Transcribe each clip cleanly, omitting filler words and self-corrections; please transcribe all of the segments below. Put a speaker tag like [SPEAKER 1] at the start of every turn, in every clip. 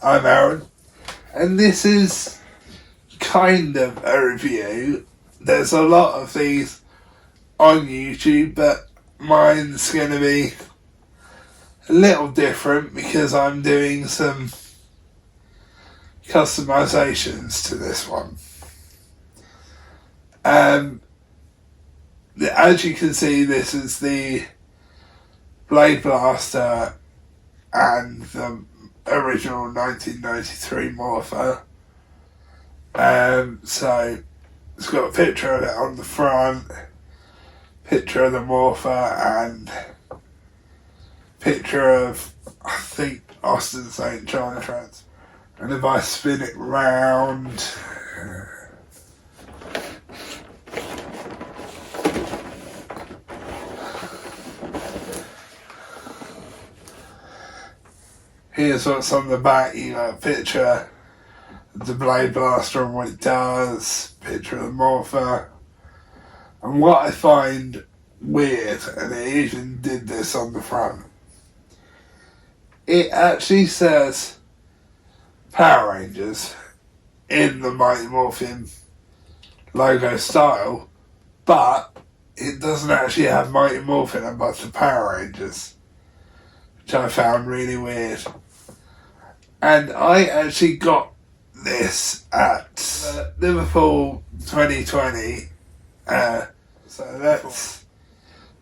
[SPEAKER 1] I'm Aaron, and this is kind of a review. There's a lot of these on YouTube, but mine's going to be a little different because I'm doing some customizations to this one. As you can see, this is the Blade Blaster and the original 1993 Morpher. So it's got a picture of it on the front, picture of the Morpher, and picture of, I think, Austin St. John Trans. And if I spin it round, here's what's on the back. You got a picture of the Blade Blaster and what it does, picture of the Morpher. And what I find weird, and it even did this on the front, it actually says Power Rangers in the Mighty Morphin logo style, but it doesn't actually have Mighty Morphin and but the Power Rangers, which I found really weird. And I actually got this at Liverpool 2020, so let's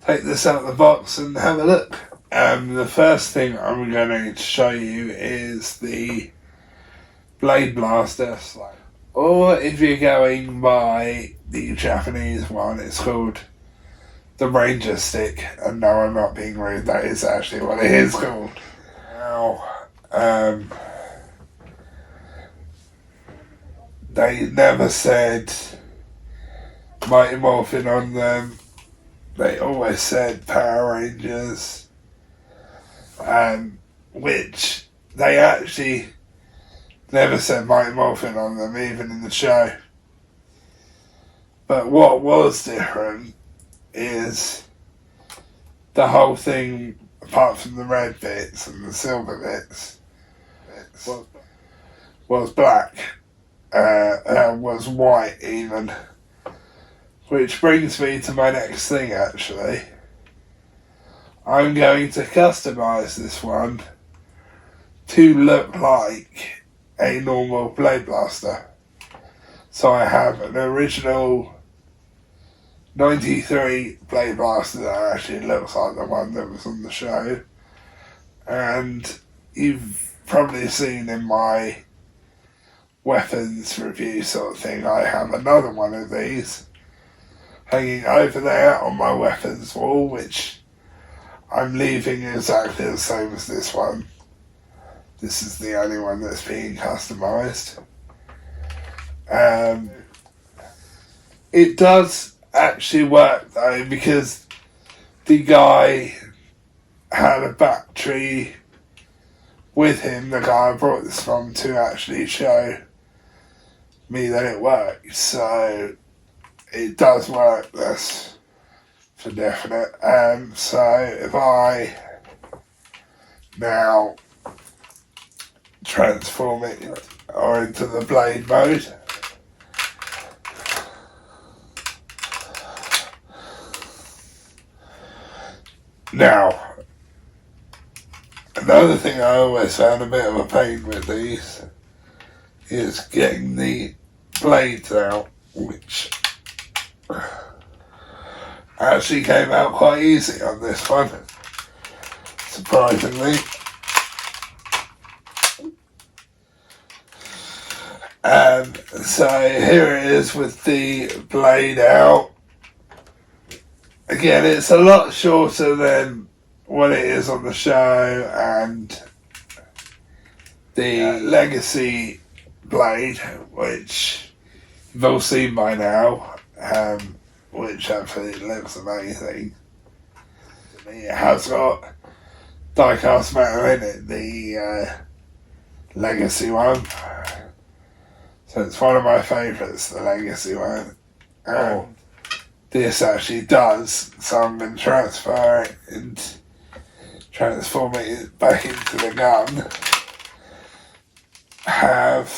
[SPEAKER 1] take this out of the box and have a look. The first thing I'm going to show you is the Blade Blaster, or if you're going by the Japanese one, it's called the Ranger Stick. And no, I'm not being rude, that is actually what it is called. Now, they never said Mighty Morphin on them. They always said Power Rangers, which they actually never said Mighty Morphin on them, even in the show. But what was different is the whole thing, apart from the red bits and the silver bits, was black. Was white even. Which brings me to my next thing actually. I'm going to customise this one to look like a normal Blade Blaster. So I have an original 93 Blade Blaster that actually looks like the one that was on the show. And you've probably seen in my weapons review sort of thing, I have another one of these hanging over there on my weapons wall, which I'm leaving exactly the same as this one. This is the only one that's being customised. It does actually work though, because the guy had a battery with him, the guy I brought this from, to actually show me that it works. So it does work, that's for definite. So if I now transform it into the blade mode, now another thing I always found a bit of a pain with these is getting the blades out, which actually came out quite easy on this one, surprisingly. So here it is with the blade out. Again, it's a lot shorter than what it is on the show, and the Legacy blade, which you've all seen by now, which absolutely looks amazing. It has got die-cast metal in it, the Legacy one. So it's one of my favourites, the Legacy one. This actually does, so I'm going to transfer it and, transform it back into the gun. have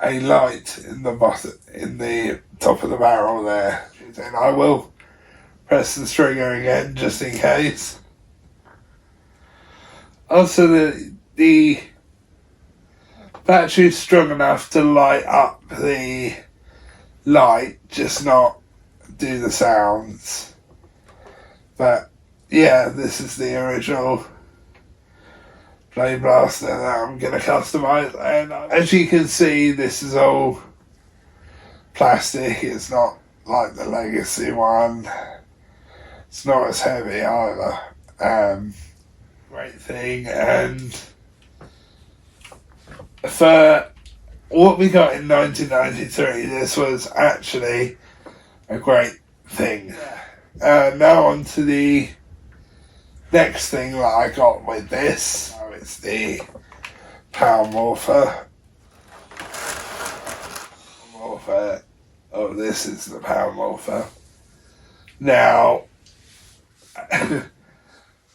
[SPEAKER 1] a light in the bottom, in the top of the barrel there. And I will press the trigger again just in case. Also, the battery's strong enough to light up the light, just not do the sounds. But yeah, this is the original Flame Blaster that I'm going to customise, and as you can see, this is all plastic. It's not like the Legacy one. It's not as heavy either. Great thing. And for what we got in 1993, this was actually a great thing. Now on to the next thing that I got with this. It's the Power Morpher. Oh, this is the Power Morpher. Now,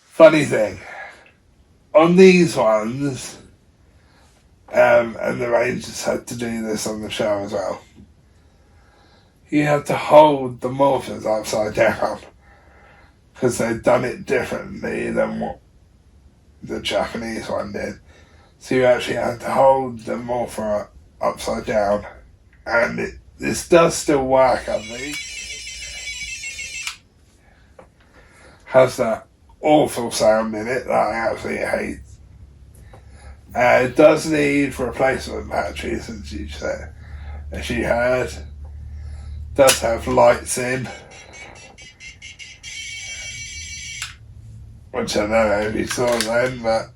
[SPEAKER 1] funny thing, on these ones, and the Rangers had to do this on the show as well, you have to hold the morphers upside down, because they've done it differently than what the Japanese one did. So you actually have to hold the morpher upside down, and this does still work, I think. Has that awful sound in it that I absolutely hate. It does need replacement batteries, as you heard. Does have lights in, which I don't know if you saw then, but...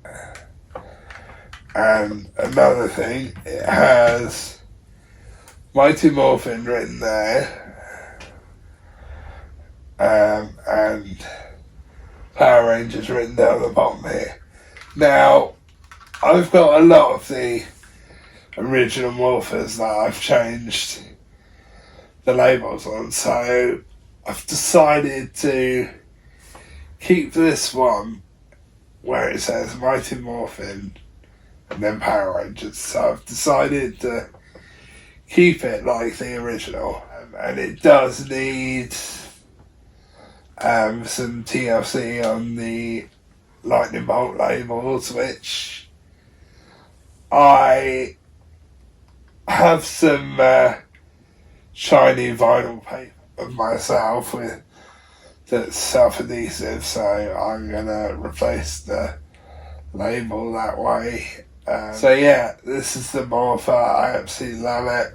[SPEAKER 1] And another thing, it has Mighty Morphin written there, and Power Rangers written down the bottom here. Now, I've got a lot of the original Morphers that I've changed the labels on, so I've decided to keep this one where it says Mighty Morphin and then Power Rangers. So I've decided to keep it like the original, and it does need some TLC on the lightning bolt labels, which I have some shiny vinyl paper of myself with that's self-adhesive, so I'm gonna replace the label that way. So yeah, this is the Morpher. I absolutely love it.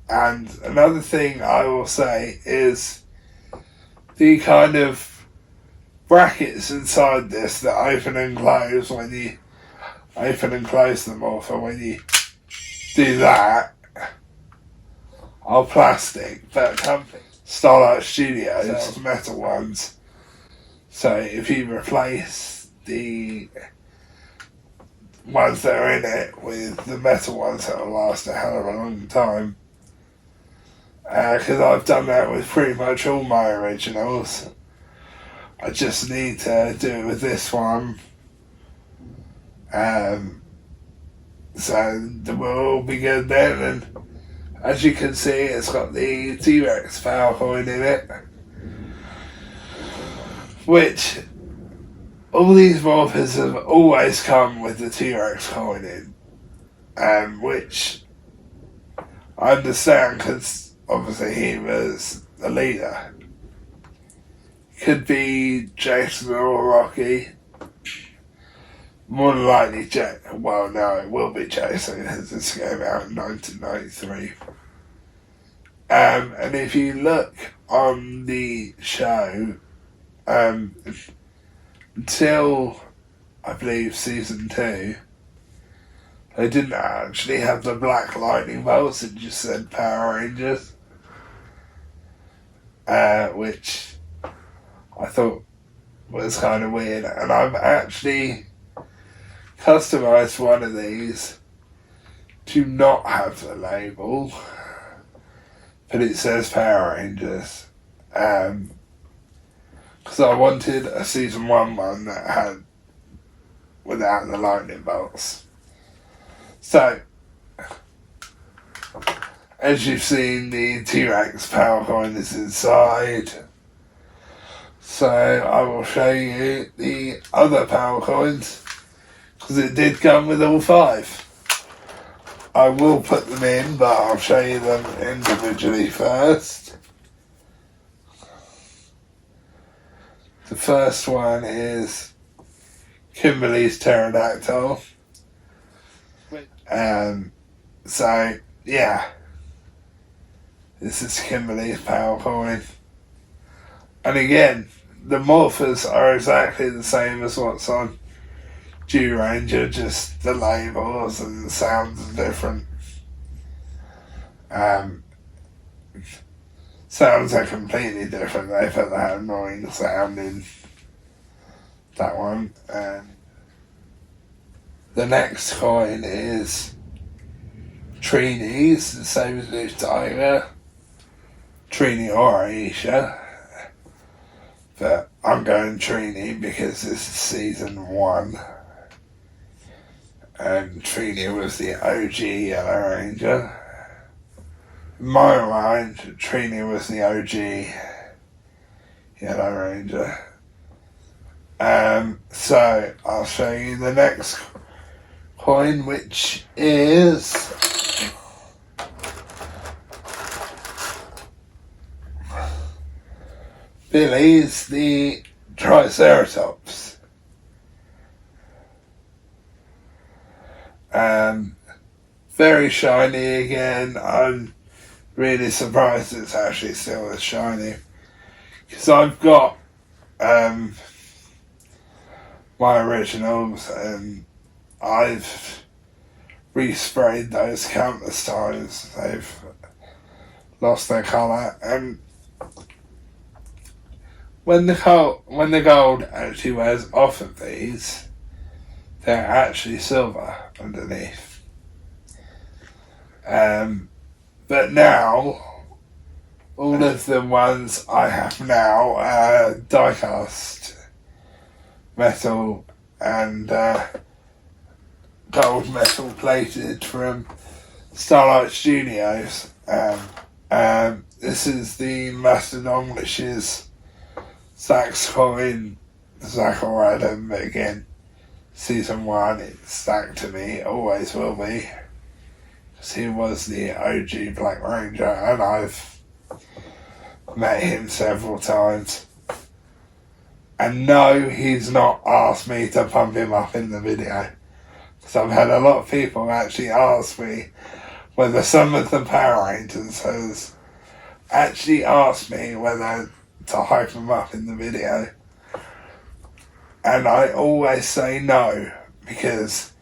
[SPEAKER 1] And another thing I will say is the kind of brackets inside this that open and close when you open and close the Morpher. When you do that, are plastic, but company Starlight Studios metal ones. So if you replace the ones that are in it with the metal ones, that will last a hell of a long time. Because I've done that with pretty much all my originals. I just need to do it with this one. So we'll all be good then. And as you can see, it's got the T-Rex power coin in it, which all these Morphers have always come with the T-Rex coin in, which I understand because obviously he was the leader. Could be Jason or Rocky. More than likely, well, no, it will be Jason, as this came out in 1993. And if you look on the show, until, I believe, season 2, they didn't actually have the black lightning bolts, it just said Power Rangers. Which I thought was kind of weird. And I've actually customised one of these to not have the label, but it says Power Rangers, because I wanted a season 1 one that without the lightning bolts. So, as you've seen, the T-Rex power coin is inside. So I will show you the other power coins, because it did come with all 5. I will put them in, but I'll show you them individually first. The first one is Kimberly's Pterodactyl. So, yeah. This is Kimberly's power coin. And again, the Morphers are exactly the same as what's on Dew Ranger, just the labels and the sounds are different. Sounds are completely different. They put that annoying sound in that one. And the next coin is Trini's, the same as this Tiger. Trini or Aisha. But I'm going Trini because this is season 1. And Trini was the OG Yellow Ranger. In my mind, Trini was the OG Yellow Ranger. So I'll show you the next coin, which is Billy's the Triceratops. Very shiny again. I'm really surprised it's actually still as shiny, because I've got my originals and I've resprayed those countless times. They've lost their colour, and when the gold actually wears off of these, they're actually silver underneath. But now, all of the ones I have now are die-cast metal and gold metal plated from Starlight Studios. This is the Mastodon, which is Zach's coin, Zach or Adam, but again, season 1, it's Zach to me, always will be. Because he was the OG Black Ranger, and I've met him several times. And no, he's not asked me to pump him up in the video. So I've had a lot of people actually ask me whether some of the Power Rangers has actually asked me whether to hype them up in the video. And I always say no, because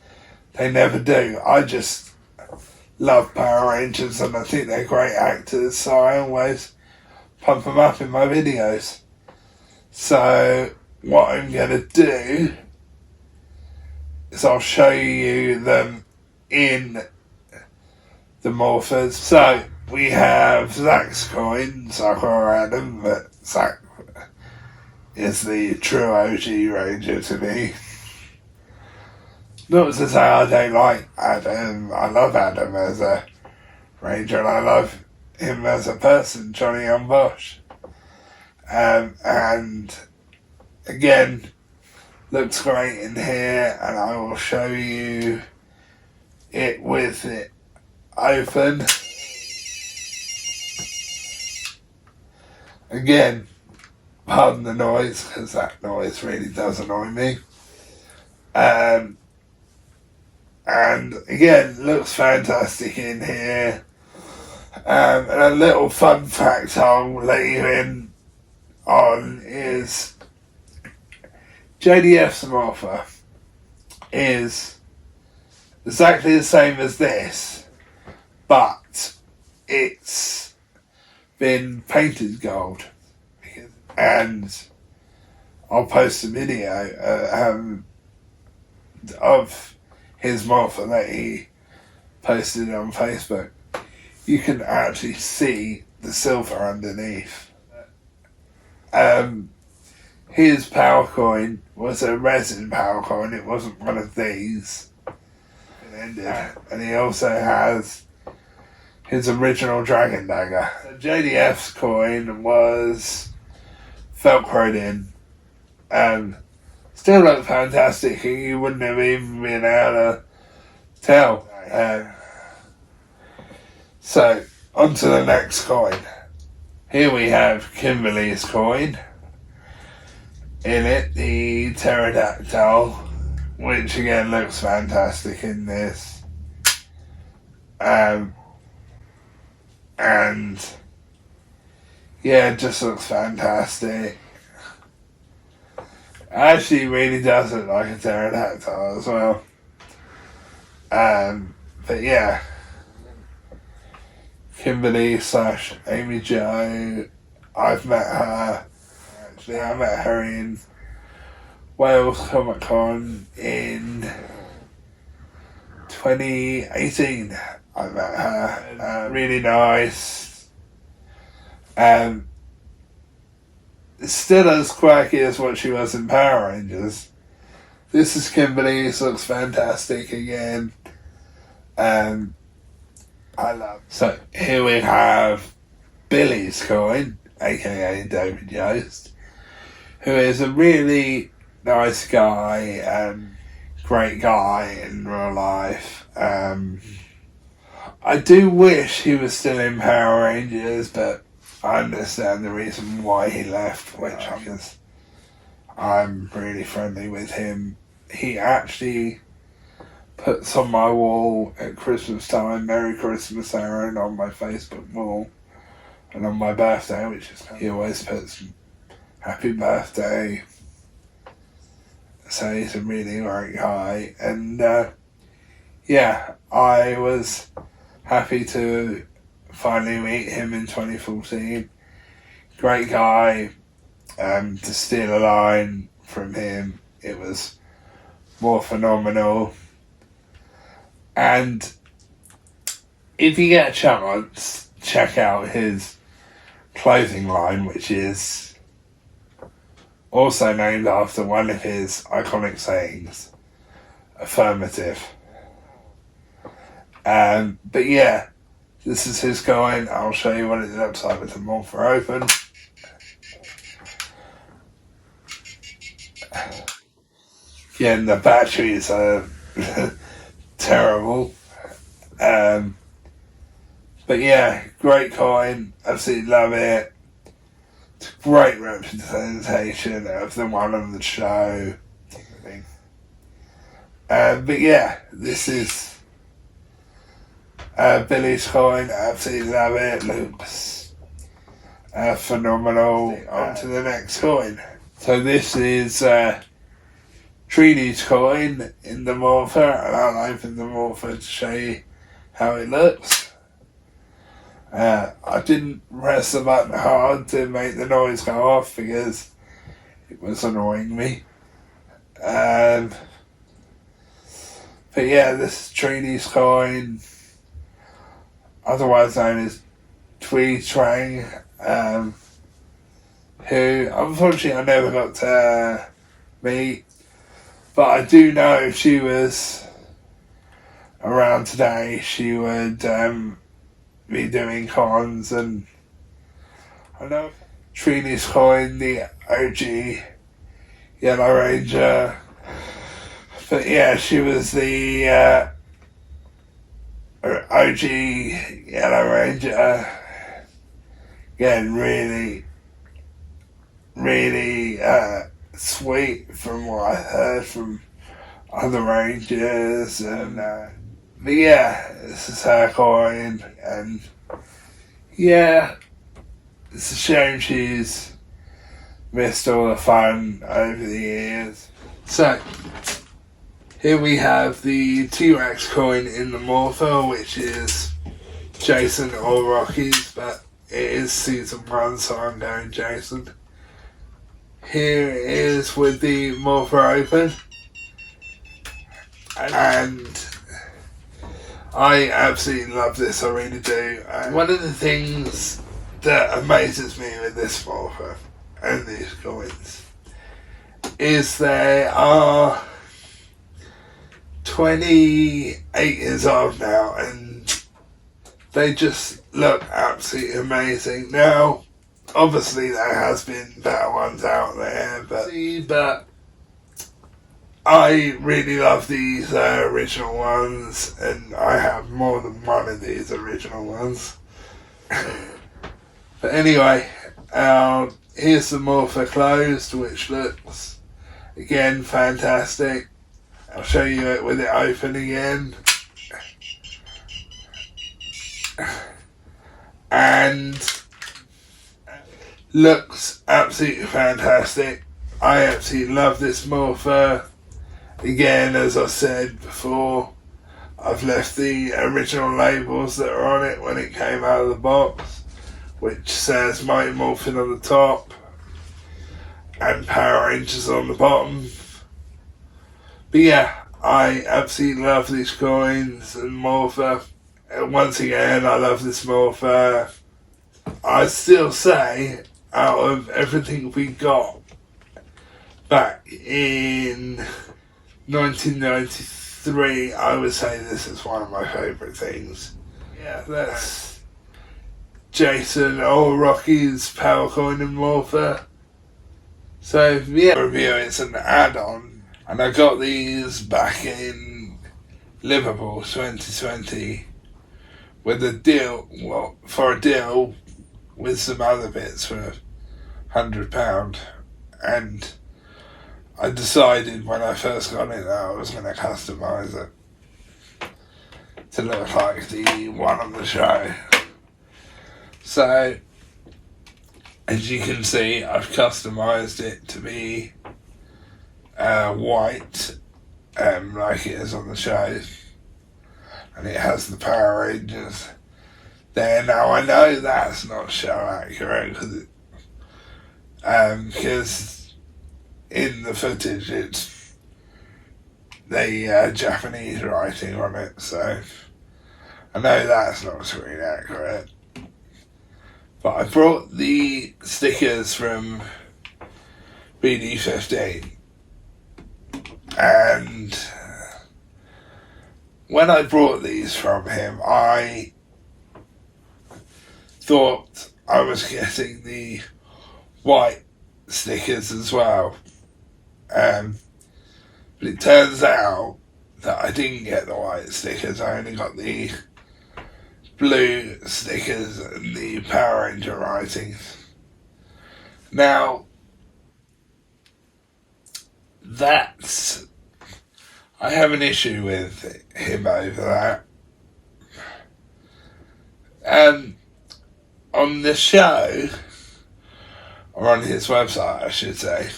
[SPEAKER 1] they never do. I just love Power Rangers and I think they're great actors, so I always pump them up in my videos. So what I'm going to do is I'll show you them in the Morphers. So we have Zach's coin, Zach or Adam, but Zach is the true OG Ranger to me. Not to say I don't like Adam. I love Adam as a Ranger and I love him as a person, Johnny on Bosch. And again, looks great in here, and I will show you it with it open. Again, pardon the noise, because that noise really does annoy me. And again, looks fantastic in here. And a little fun fact I'll let you in on is JDF's Morpher is exactly the same as this, but it's been painted gold. And I'll post a video of his Morpher that he posted on Facebook. You can actually his power coin was a resin power coin, it wasn't one of these. It ended. And he also has his original dragon dagger. So JDF's coin was velcroed in. Still looked fantastic, and you wouldn't have even been able to tell. So, on to the next coin. Here we have Kimberly's coin. In it, the Pterodactyl, which again looks fantastic in this. And yeah, it just looks fantastic. Actually really does look like a pterodactyl as well. But yeah, Kimberly / Amy Jo, I've met her. Actually, I met her in Wales Comic Con in 2018. I met her. Really nice. Still as quirky as what she was in Power Rangers. This is Kimberly. This looks fantastic again. I love. So here we have Billy's coin, aka David Yost, who is a really nice guy and great guy in real life. I do wish he was still in Power Rangers, but I understand the reason why he left, because I'm really friendly with him. He actually puts on my wall at Christmas time, Merry Christmas, Aaron, on my Facebook wall. And on my birthday, which is, he always puts Happy Birthday. So he's a really great guy. And yeah, I was happy to finally meet him in 2014. Great guy. To steal a line from him, it was more phenomenal. And if you get a chance, check out his clothing line, which is also named after one of his iconic sayings, Affirmative. But yeah, this is his coin. I'll show you what it looks like with the Morpher open. Again, the batteries are terrible. But yeah, great coin. Absolutely love it. It's a great representation of the one on the show. But yeah, this is Billy's coin. Absolutely love it. Looks phenomenal. On to the next coin. So this is Trini's coin in the Morpher, and I'll open the Morpher to show you how it looks. I didn't press the button hard to make the noise go off because it was annoying me. But yeah, this is Trini's coin, otherwise known as Twee Trang, who unfortunately I never got to meet, but I do know if she was around today, she would be doing cons. And I know Trini's coin, the OG Yellow Ranger, but yeah, she was the OG Yellow Ranger. Again, really sweet from what I heard from other Rangers. And but yeah, this is her coin, and yeah, it's a shame she's missed all the fun over the years. So here we have the T-Rex coin in the Morpher, which is Jason or Rocky's, but it is season 1, so I'm going Jason. Here it is with the Morpher open, and I absolutely love this, I really do. One of the things that amazes me with this Morpher and these coins is they are 28 years old now, and they just look absolutely amazing. Now, obviously there has been better ones out there, but I really love these original ones, and I have more than one of these original ones. But anyway, here's the Morpher closed, which looks, again, fantastic. I'll show you it with it open again. And looks absolutely fantastic. I absolutely love this Morpher. Again, as I said before, I've left the original labels that are on it when it came out of the box, which says Mighty Morphin on the top and Power Rangers on the bottom. But yeah, I absolutely love these coins and Morpher. And once again, I love this Morpher. I still say, out of everything we got back in 1993, I would say this is one of my favourite things. Yeah, that's Jason or Rocky's Power Coin and Morpher. So yeah, review, it's an add-on, and I got these back in Liverpool 2020 with a deal, for a deal with some other bits for £100, and I decided when I first got it that I was going to customise it to look like the one on the show. So, as you can see, I've customised it to be white, like it is on the show, and it has the Power Rangers there. Now I know that's not show accurate because in the footage it's the Japanese writing on it, so I know that's not screen accurate. But I brought the stickers from BD15, and when I brought these from him, I thought I was getting the white stickers as well. But it turns out that I didn't get the white stickers. I only got the blue stickers and the Power Ranger writings. Now, I have an issue with him over that. On the show, or on his website I should say,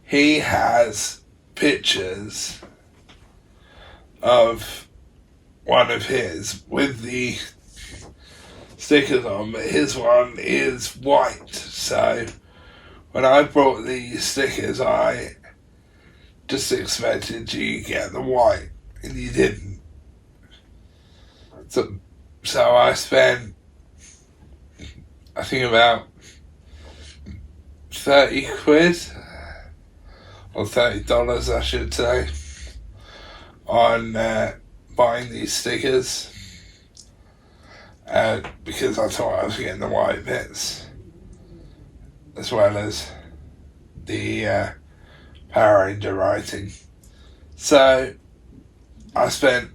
[SPEAKER 1] he has pictures of one of his with the stickers on, but his one is white. So when I brought the stickers, I just expected you to get the white, and you didn't. So I spent, I think, about 30 quid, or $30 I should say, on buying these stickers, because I thought I was getting the white bits as well as the Power Ranger writing. So I spent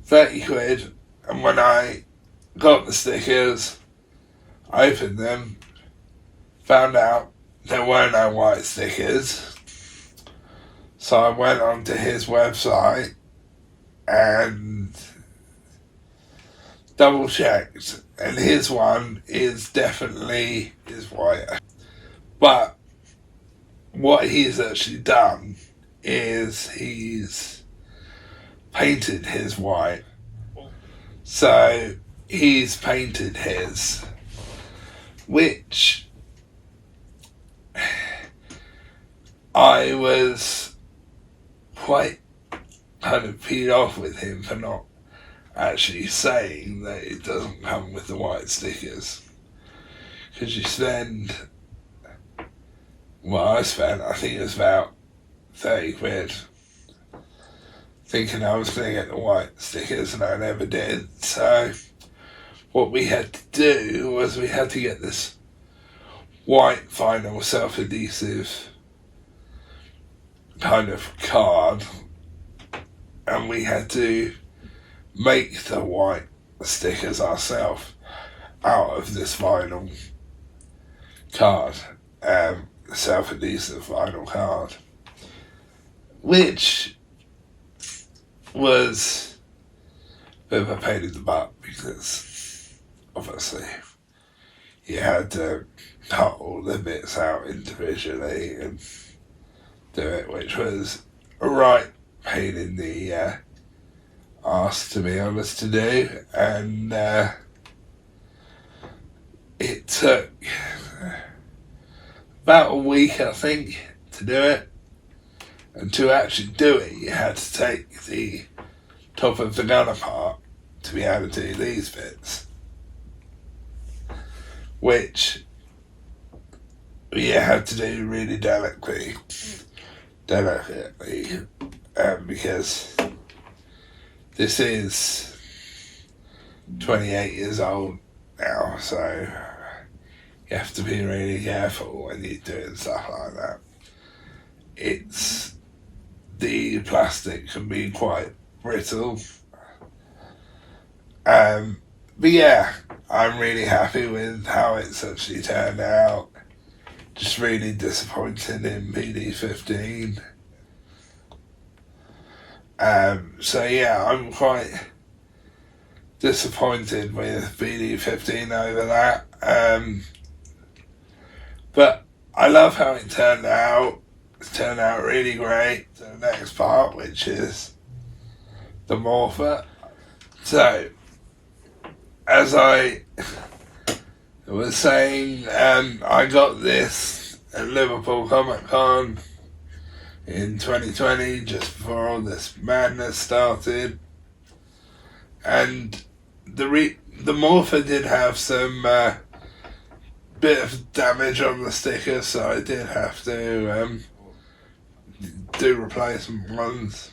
[SPEAKER 1] 30 quid, and when I got the stickers, I opened them, found out there were no white stickers. So I went onto his website and double checked, and his one is definitely white. But what he's actually done is he's painted his white. So he's painted his, which I was quite kind of peed off with him for not actually saying that it doesn't come with the white stickers, because you spend well, I spent, I think it was about 30 quid, thinking I was going to get the white stickers, and I never did. So what we had to do was we had to get this white vinyl self-adhesive kind of card, and we had to make the white stickers ourselves out of this vinyl card, self-adhesive vinyl card, which was a bit of a pain in the butt because obviously you had to cut all the bits out individually and do it, which was a right pain in the arse, to be honest, to do. And it took about a week, I think, to do it. And to actually do it, you had to take the top of the gun apart to be able to do these bits, which you had to do really delicately, because this is 28 years old now, so you have to be really careful when you're doing stuff like that. The plastic can be quite brittle. But yeah, I'm really happy with how it's actually turned out. Just really disappointed in PD15. So yeah, I'm quite disappointed with PD15 over that. But I love how it turned out. It's turned out really great. The next part, which is the Morpher. So, as I was saying, I got this at Liverpool Comic Con in 2020, just before all this madness started. And the Morpher did have some bit of damage on the sticker, so I did have to do replacement ones.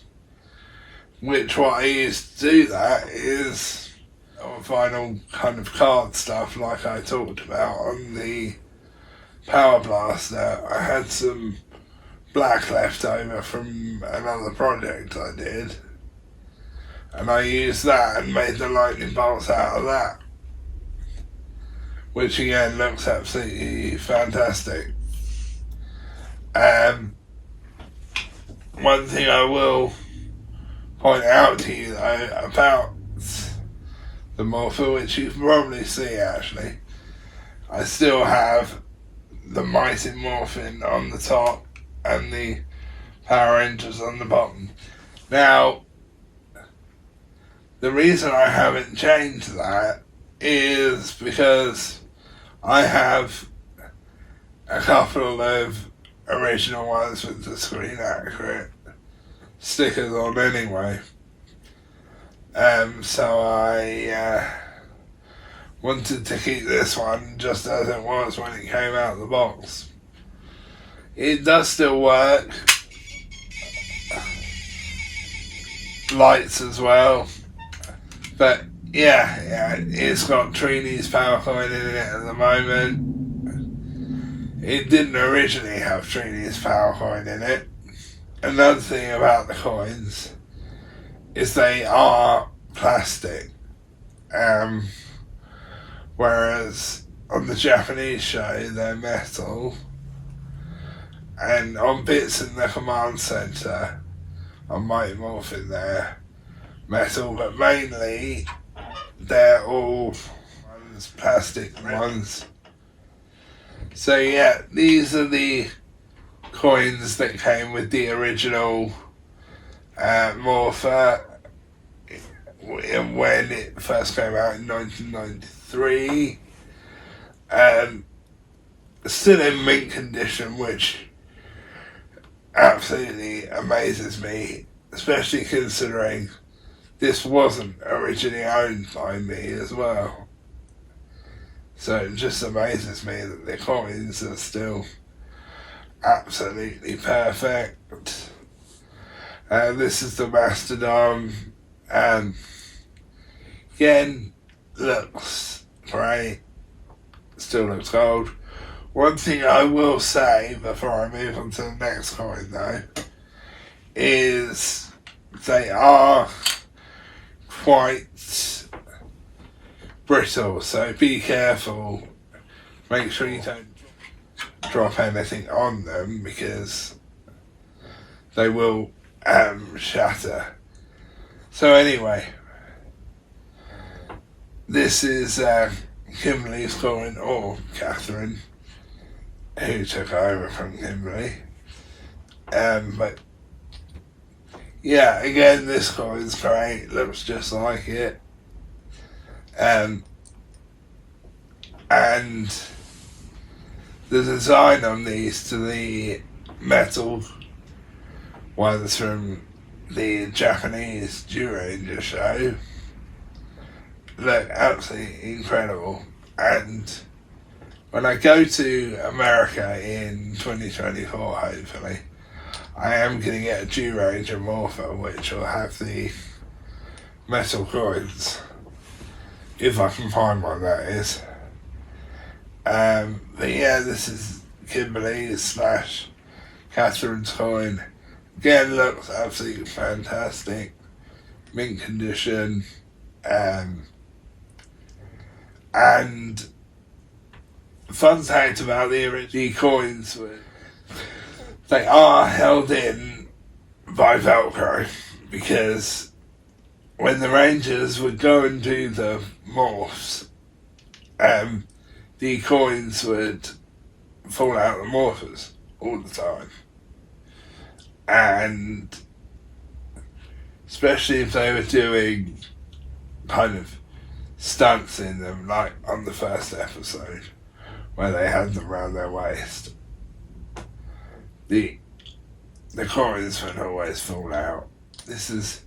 [SPEAKER 1] Which what I used to do that is vinyl kind of card stuff, like I talked about on the Power Blaster. I had some black left over from another project I did, and I used that and made the lightning bolts out of that, which again looks absolutely fantastic. One thing I will point out to you though about the Morpher, which you can probably see actually, I still have the Mighty Morphin on the top and the Power Rangers on the bottom. Now, the reason I haven't changed that is because I have a couple of original ones with the screen accurate stickers on anyway. So I wanted to keep this one just as it was when it came out of the box. It does still work. Lights as well. But yeah, it's got Trini's power coin in it at the moment. It didn't originally have Trini's power coin in it. Another thing about the coins is they are plastic. Whereas on the Japanese show they're metal. And on bits in the command center, on Mighty Morphin they're metal, but mainly they're all plastic ones. So yeah, these are the coins that came with the original Morpher when it first came out in 1993. Still in mint condition, which absolutely amazes me, especially considering this wasn't originally owned by me as well. So it just amazes me that the coins are still absolutely perfect. This is the Mastodon, and again, looks great, still looks gold. One thing I will say before I move on to the next coin though, is they are quite brittle, so be careful. Make sure you don't drop anything on them because they will shatter. So anyway, this is Kimberly's coin, or Catherine, who took over from Kimberly. But yeah, again, this coin's great, looks just like it. And the design on these to the metal ones from the Japanese Ranger show look absolutely incredible. And when I go to America in 2024, hopefully, I am going to get a Ranger Morpher, which will have the metal coins, if I can find one, that is. But yeah, this is Kimberly's / Catherine's coin. Again, looks absolutely fantastic, mint condition, and fun fact about the original coins, they are held in by Velcro, because when the Rangers would go and do the morphs, the coins would fall out of the morphers all the time. And especially if they were doing kind of stunts in them, like on the first episode, where they had them around their waist, the coins would always fall out. This is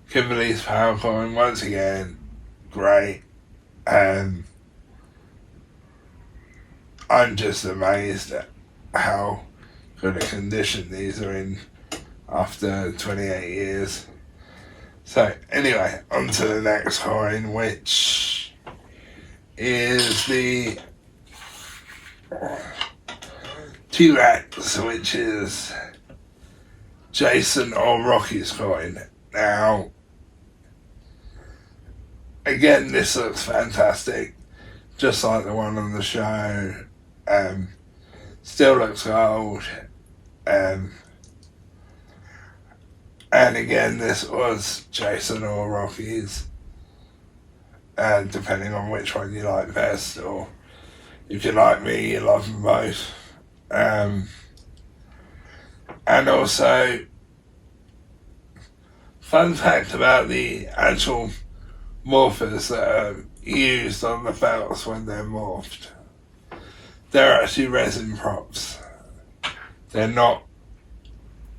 [SPEAKER 1] Kimberly's power coin, once again, great, and I'm just amazed at how good a condition these are in after 28 years. So anyway, on to the next coin, which is the T-Rex, which is Jason or Rocky's coin. Now, again, this looks fantastic, just like the one on the show. Still looks gold. And again, this was Jason or Rocky's, depending on which one you like best, or if you like me, you love them both. And also, fun fact about the actual morphers that are used on the belts when they're morphed, they're actually resin props. They're not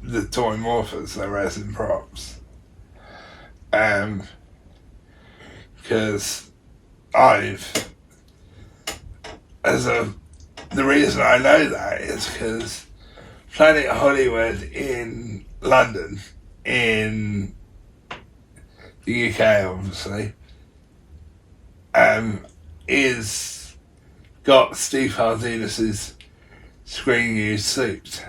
[SPEAKER 1] the toy morphers, they're resin props. Because the reason I know that is because Planet Hollywood in London, in the UK obviously, is got Steve Hardinus's screen used suit,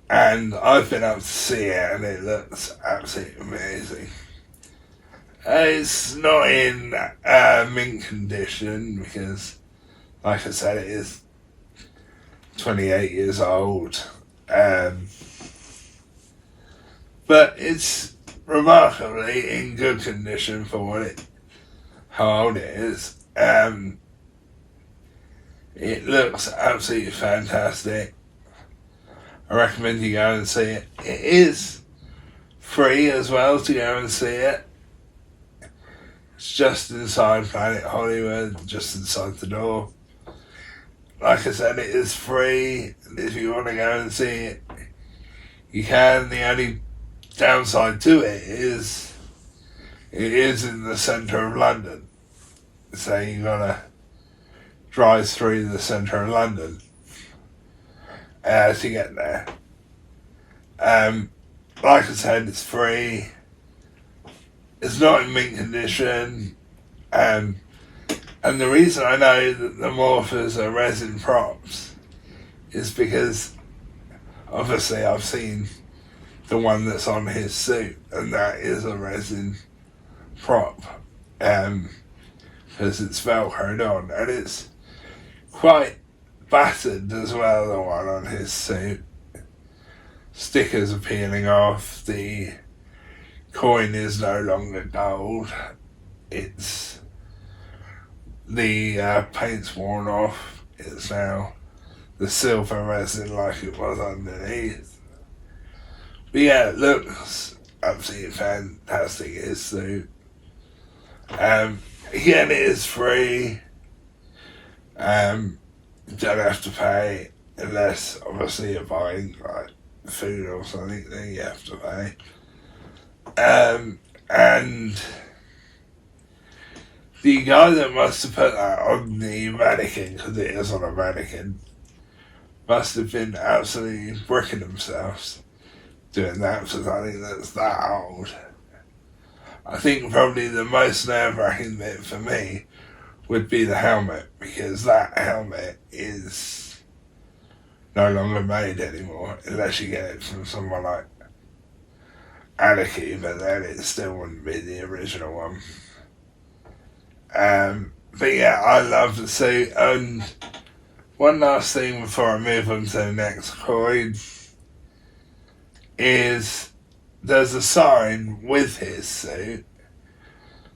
[SPEAKER 1] and I've been up to see it and it looks absolutely amazing. It's not in mint condition because, like I said, it is 28 years old, but it's remarkably in good condition for how old it is. It looks absolutely fantastic. I recommend you go and see it. It is free as well to go and see it. It's just inside Planet Hollywood, just inside the door. Like I said, it is free. If you want to go and see it, you can. The only downside to it is in the centre of London. So you gotta drive through the centre of London. to get there. Like I said, it's free. It's not in mint condition. And the reason I know that the Morphers are resin props is because obviously I've seen the one that's on his suit, and that is a resin prop, because it's velcroed on, and it's quite battered as well, the one on his suit. Stickers are peeling off, the coin is no longer gold, it's the paint's worn off, it's now the silver resin like it was underneath. But yeah, it looks absolutely fantastic, his suit. Again, it is free. You don't have to pay, unless obviously you're buying like food or something, then you have to pay. And the guy that must have put that on the mannequin, because it is on a mannequin, must have been absolutely bricking themselves doing that for something that's that old. I think probably the most nerve-wracking bit for me would be the helmet, because that helmet is no longer made anymore, unless you get it from someone like Anarchy, but then it still wouldn't be the original one. But yeah, I love the suit. And one last thing before I move on to the next coin is there's a sign with his suit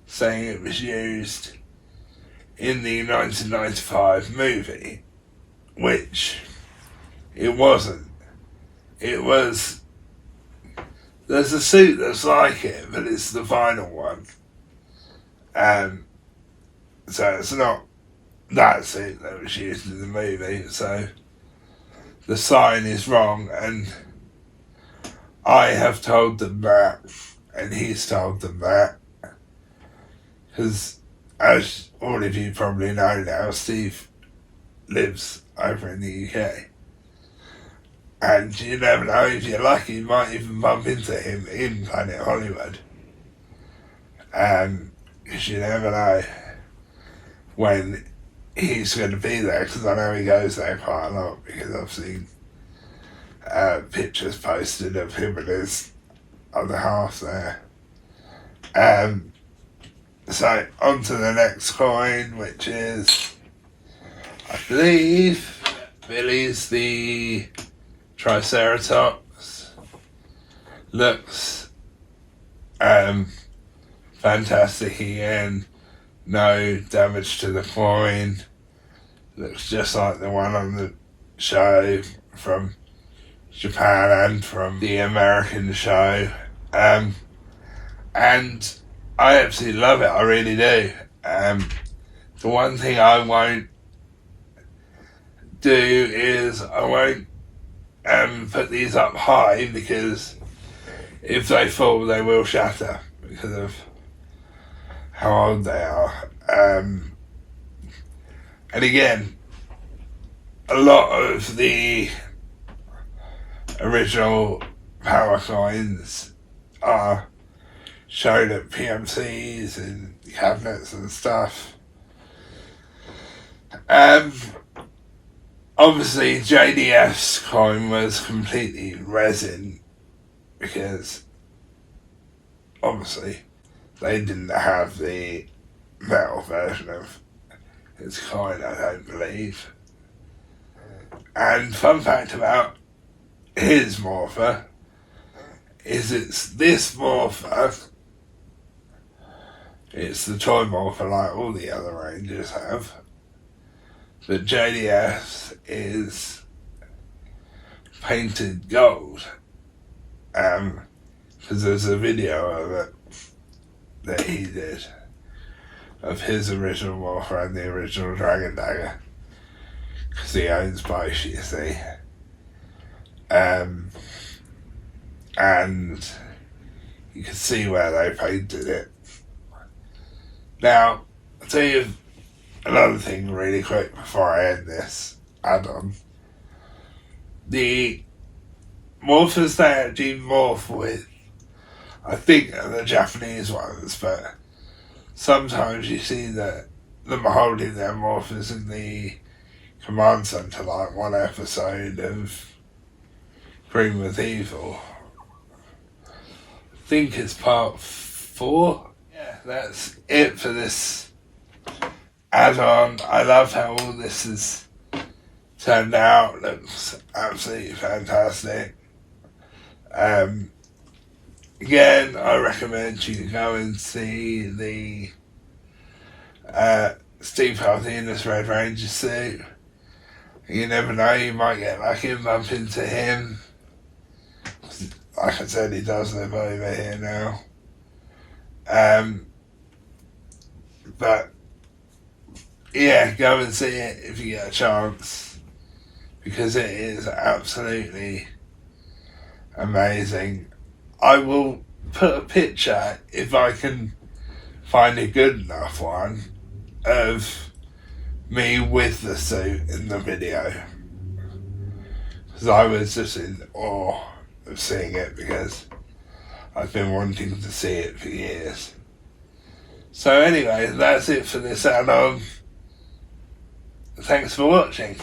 [SPEAKER 1] saying it was used in the 1995 movie, which it wasn't. It was, there's a suit that's like it, but it's the vinyl one. So it's not that suit that was used in the movie, so the sign is wrong, and I have told them that, and he's told them that, because as all of you probably know now, Steve lives over in the UK, and you never know, if you're lucky, you might even bump into him in Planet Hollywood, because you never know when he's going to be there, because I know he goes there quite a lot, because I've seen pictures posted of him and his other half there. So on to the next coin, which is, I believe, Billy's the Triceratops. Looks fantastic again. No damage to the coin. Looks just like the one on the show from Japan and from the American show. And I absolutely love it, I really do. The one thing I won't do is I won't put these up high, because if they fall they will shatter because of how old they are. And again, a lot of the original power coins are shown at PMCs and cabinets and stuff. Obviously JDF's coin was completely resin, because obviously they didn't have the metal version of his coin, I don't believe. And fun fact about his Morpher is it's this Morpher, it's the toy Morpher like all the other ranges have, but JDF is painted gold, because there's a video of it that he did of his original Morpher and the original Dragon Dagger, because he owns both, you see. And you can see where they painted it. Now, I'll tell you another thing really quick before I end this add-on. the morphers they actually morph with, I think, are the Japanese ones, but sometimes you see that them holding their morphers in the command center, like one episode of Green with Evil. I think it's part 4. Yeah, that's it for this add-on. I love how all this has turned out. Looks absolutely fantastic. Again, I recommend you go and see the Steve Harvey in this Red Ranger suit. You never know, you might get lucky and bump into him. Like I said, he does live over here now. But yeah, go and see it if you get a chance, because it is absolutely amazing. I will put a picture, if I can find a good enough one, of me with the suit in the video, because I was just in awe of seeing it, because I've been wanting to see it for years. So anyway, that's it for this add-on. Thanks for watching.